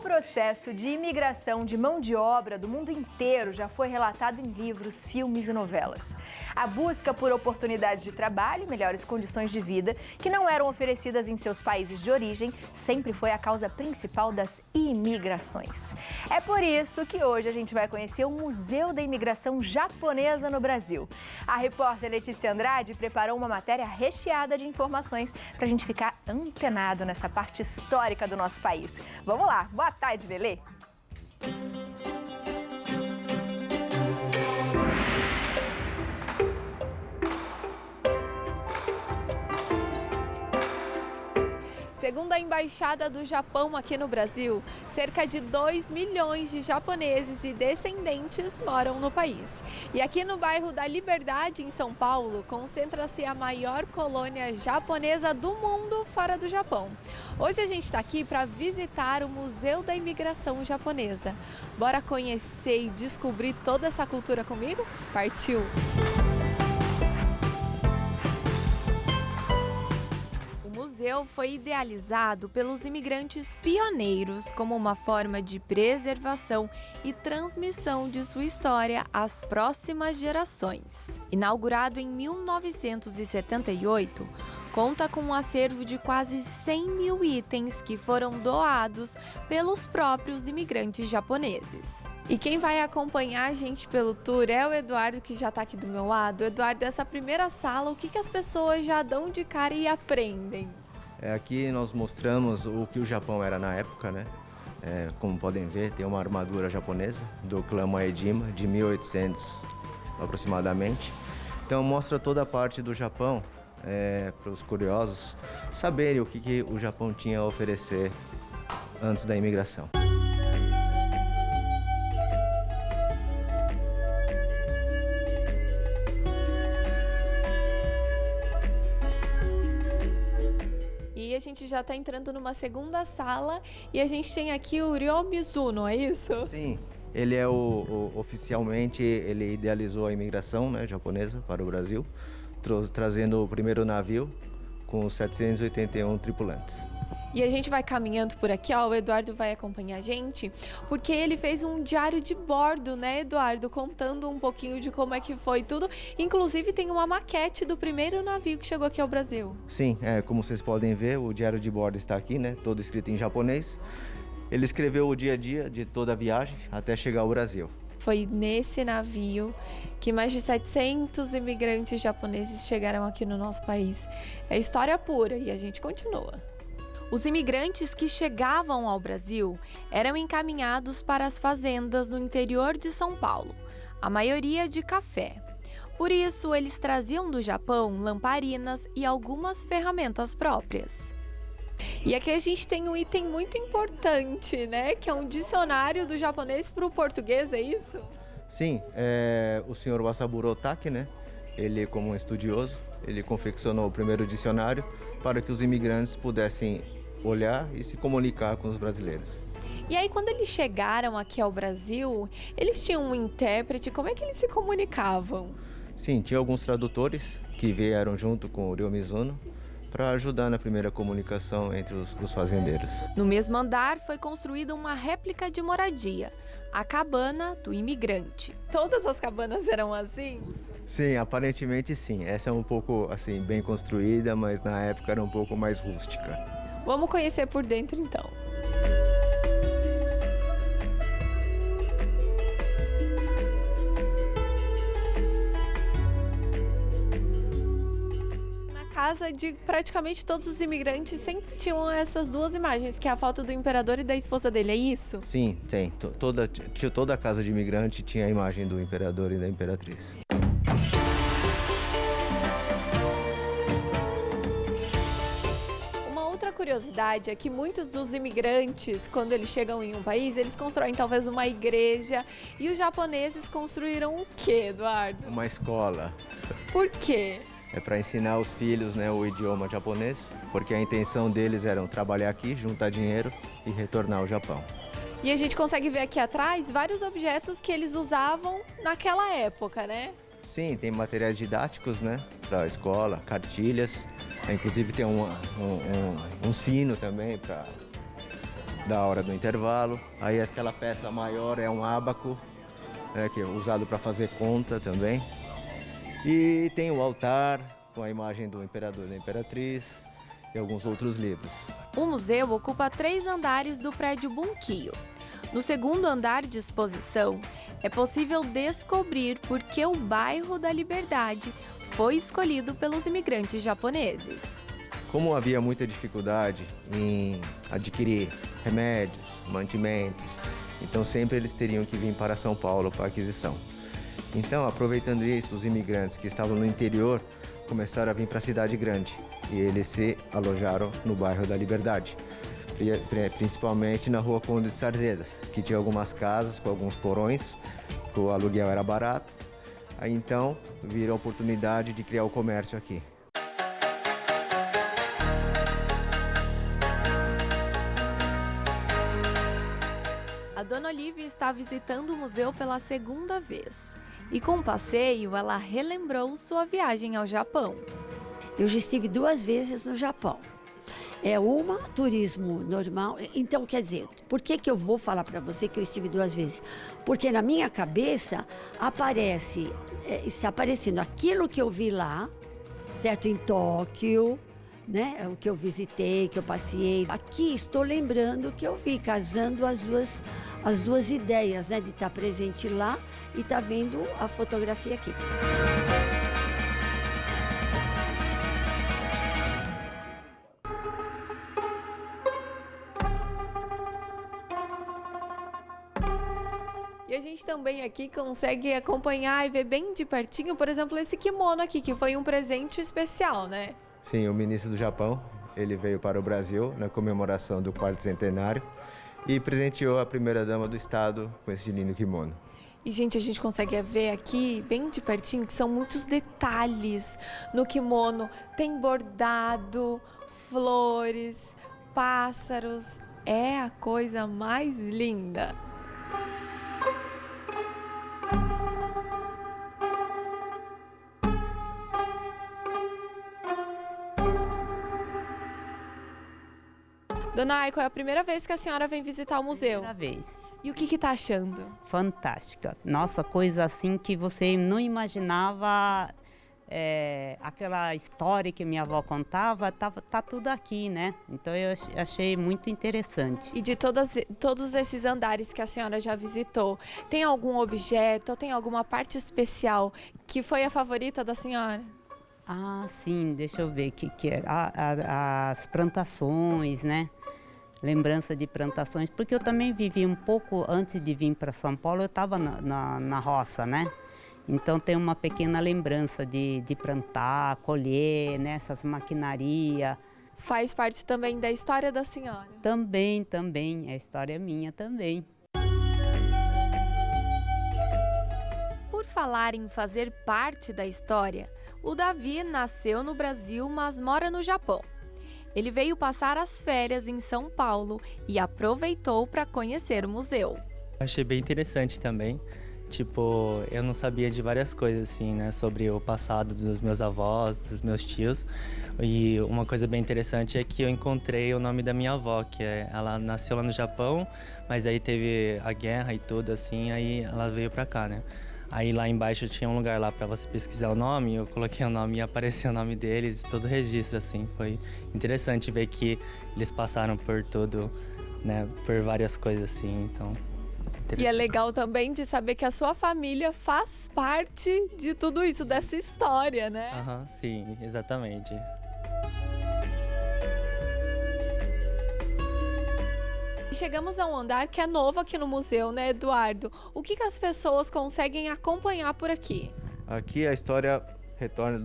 processo de imigração de mão de obra do mundo inteiro já foi relatado em livros, filmes e novelas. A busca por oportunidades de trabalho e melhores condições de vida que não eram oferecidas em seus países de origem sempre foi a causa principal das imigrações. É por isso que hoje a gente vai conhecer o Museu da Imigração Japonesa no Brasil. A repórter Letícia Andrade preparou uma matéria recheada de informações para a gente ficar antenado nessa parte histórica do nosso país. Vamos lá, boa tarde, Lelê! Segundo a Embaixada do Japão aqui no Brasil, cerca de 2 milhões de japoneses e descendentes moram no país. E aqui no bairro da Liberdade, em São Paulo, concentra-se a maior colônia japonesa do mundo fora do Japão. Hoje a gente está aqui para visitar o Museu da Imigração Japonesa. Bora conhecer e descobrir toda essa cultura comigo? Partiu! O museu foi idealizado pelos imigrantes pioneiros como uma forma de preservação e transmissão de sua história às próximas gerações. Inaugurado em 1978, conta com um acervo de quase 100 mil itens que foram doados pelos próprios imigrantes japoneses. E quem vai acompanhar a gente pelo tour é o Eduardo, que já está aqui do meu lado. Eduardo, dessa primeira sala, o que as pessoas já dão de cara e aprendem? Aqui nós mostramos o que o Japão era na época, né? Como podem ver, tem uma armadura japonesa do clã Maedima, de 1800 aproximadamente. Então mostra toda a parte do Japão, para os curiosos saberem o que o Japão tinha a oferecer antes da imigração. E a gente já está entrando numa segunda sala e a gente tem aqui o Ryo Mizuno, é isso? Sim, ele é oficialmente ele idealizou a imigração, né, japonesa para o Brasil, trazendo o primeiro navio com 781 tripulantes. E a gente vai caminhando por aqui, ó, o Eduardo vai acompanhar a gente, porque ele fez um diário de bordo, né, Eduardo, contando um pouquinho de como é que foi tudo. Inclusive tem uma maquete do primeiro navio que chegou aqui ao Brasil. Sim, como vocês podem ver, o diário de bordo está aqui, né, todo escrito em japonês. Ele escreveu o dia a dia de toda a viagem até chegar ao Brasil. Foi nesse navio que mais de 700 imigrantes japoneses chegaram aqui no nosso país. É história pura e a gente continua. Os imigrantes que chegavam ao Brasil eram encaminhados para as fazendas no interior de São Paulo, a maioria de café. Por isso, eles traziam do Japão lamparinas e algumas ferramentas próprias. E aqui a gente tem um item muito importante, né? Que é um dicionário do japonês para o português, é isso? Sim, o senhor Wasaburo Otake, né? Ele, como um estudioso, ele confeccionou o primeiro dicionário para que os imigrantes pudessem olhar e se comunicar com os brasileiros. E aí, quando eles chegaram aqui ao Brasil, eles tinham um intérprete, como é que eles se comunicavam? Sim, tinha alguns tradutores que vieram junto com o Ryo Mizuno para ajudar na primeira comunicação entre os fazendeiros. No mesmo andar foi construída uma réplica de moradia, a cabana do imigrante. Todas as cabanas eram assim? Sim, aparentemente sim. Essa é um pouco assim bem construída, mas na época era um pouco mais rústica. Vamos conhecer por dentro então. Na casa de praticamente todos os imigrantes sempre tinham essas duas imagens, que é a foto do imperador e da esposa dele, é isso? Sim, tem. Toda a casa de imigrante tinha a imagem do imperador e da imperatriz. Curiosidade é que muitos dos imigrantes, quando eles chegam em um país, eles constroem talvez uma igreja. E os japoneses construíram o quê, Eduardo? Uma escola. Por quê? É para ensinar os filhos, né, o idioma japonês, porque a intenção deles era trabalhar aqui, juntar dinheiro e retornar ao Japão. E a gente consegue ver aqui atrás vários objetos que eles usavam naquela época, né? Sim, tem materiais didáticos, né, para a escola, cartilhas. Inclusive tem um sino também para da hora do intervalo. Aí aquela peça maior é um ábaco, que é usado para fazer conta também. E tem o altar com a imagem do imperador e da imperatriz e alguns outros livros. O museu ocupa 3 andares do prédio Bunkiyo. No segundo andar de exposição, é possível descobrir por que o bairro da Liberdade foi escolhido pelos imigrantes japoneses. Como havia muita dificuldade em adquirir remédios, mantimentos, então sempre eles teriam que vir para São Paulo para aquisição. Então, aproveitando isso, os imigrantes que estavam no interior começaram a vir para a cidade grande e eles se alojaram no bairro da Liberdade, principalmente na rua Conde de Sarzedas, que tinha algumas casas com alguns porões, que o aluguel era barato. Aí então viram a oportunidade de criar o comércio aqui. A Dona Olivia está visitando o museu pela segunda vez. E com o passeio, ela relembrou sua viagem ao Japão. Eu já estive 2 vezes no Japão. É uma turismo normal. Então, quer dizer, por que eu vou falar para você que eu estive 2 vezes? Porque na minha cabeça está aparecendo aquilo que eu vi lá, certo? Em Tóquio, né? O que eu visitei, que eu passei. Aqui estou lembrando que eu vi, casando as duas ideias, né? De estar presente lá e estar vendo a fotografia aqui. E a gente também aqui consegue acompanhar e ver bem de pertinho, por exemplo, esse kimono aqui, que foi um presente especial, né? Sim, o ministro do Japão, ele veio para o Brasil na comemoração do 4º centenário e presenteou a primeira-dama do estado com esse lindo kimono. E, gente, a gente consegue ver aqui, bem de pertinho, que são muitos detalhes no kimono. Tem bordado, flores, pássaros. É a coisa mais linda. Dona Aiko, é a primeira vez que a senhora vem visitar o museu. Primeira vez. E o que tá achando? Fantástica. Nossa, coisa assim que você não imaginava, aquela história que minha avó contava, tá tudo aqui, né? Então eu achei muito interessante. E de todos esses andares que a senhora já visitou, tem algum objeto ou tem alguma parte especial que foi a favorita da senhora? Ah, sim, deixa eu ver o que era. As plantações, né? Lembrança de plantações, porque eu também vivi um pouco antes de vir para São Paulo, eu estava na roça, né? Então tem uma pequena lembrança de plantar, colher, né? Essas maquinarias. Faz parte também da história da senhora? Também, é história minha também. Por falar em fazer parte da história, o Davi nasceu no Brasil, mas mora no Japão. Ele veio passar as férias em São Paulo e aproveitou para conhecer o museu. Achei bem interessante também. Tipo, eu não sabia de várias coisas assim, né, sobre o passado dos meus avós, dos meus tios. E uma coisa bem interessante é que eu encontrei o nome da minha avó, ela nasceu lá no Japão, mas aí teve a guerra e tudo assim, aí ela veio para cá, né? Aí lá embaixo tinha um lugar lá para você pesquisar o nome, eu coloquei o nome e apareceu o nome deles, todo o registro, assim. Foi interessante ver que eles passaram por tudo, né, por várias coisas, assim, então... E é legal também de saber que a sua família faz parte de tudo isso, dessa história, né? Aham, sim, exatamente. Chegamos a um andar que é novo aqui no museu, né, Eduardo? O que as pessoas conseguem acompanhar por aqui? Aqui a história retorna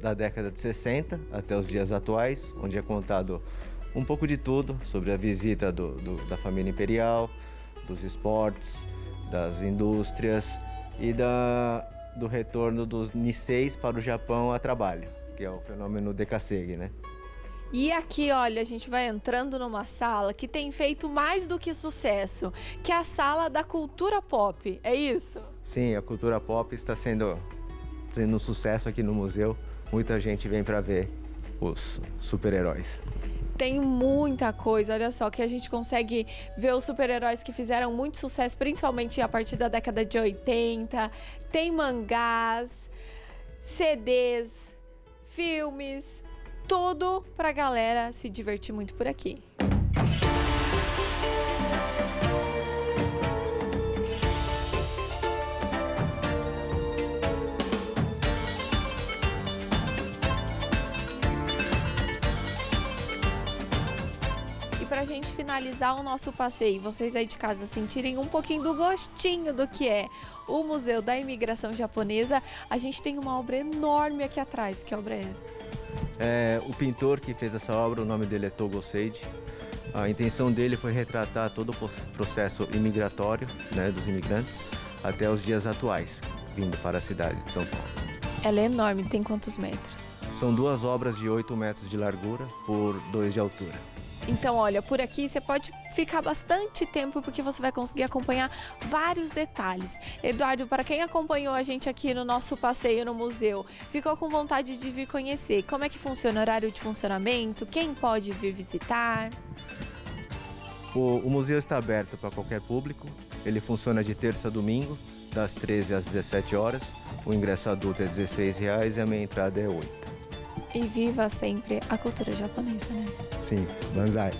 da década de 60 até os dias atuais, onde é contado um pouco de tudo sobre a visita da família imperial, dos esportes, das indústrias e do retorno dos Niseis para o Japão a trabalho, que é o fenômeno Dekasegi, né? E aqui, olha, a gente vai entrando numa sala que tem feito mais do que sucesso, que é a sala da cultura pop, é isso? Sim, a cultura pop está sendo um sucesso aqui no museu. Muita gente vem para ver os super-heróis. Tem muita coisa, olha só, que a gente consegue ver os super-heróis que fizeram muito sucesso, principalmente a partir da década de 80. Tem mangás, CDs, filmes, tudo pra galera se divertir muito por aqui. Pra gente finalizar o nosso passeio, vocês aí de casa sentirem um pouquinho do gostinho do que é o Museu da Imigração Japonesa, a gente tem uma obra enorme aqui atrás. Que obra é essa? O pintor que fez essa obra, o nome dele é Togo Seiji. A intenção dele foi retratar todo o processo imigratório, né, dos imigrantes até os dias atuais, vindo para a cidade de São Paulo. Ela é enorme, tem quantos metros? São 2 obras de 8 metros de largura por 2 de altura. Então, olha, por aqui você pode ficar bastante tempo porque você vai conseguir acompanhar vários detalhes. Eduardo, para quem acompanhou a gente aqui no nosso passeio no museu, ficou com vontade de vir conhecer, como é que funciona o horário de funcionamento, quem pode vir visitar? O museu está aberto para qualquer público, ele funciona de terça a domingo, das 13 às 17 horas, o ingresso adulto é R$ 16 e a meia entrada é 8. E viva sempre a cultura japonesa, né? Sim, banzai.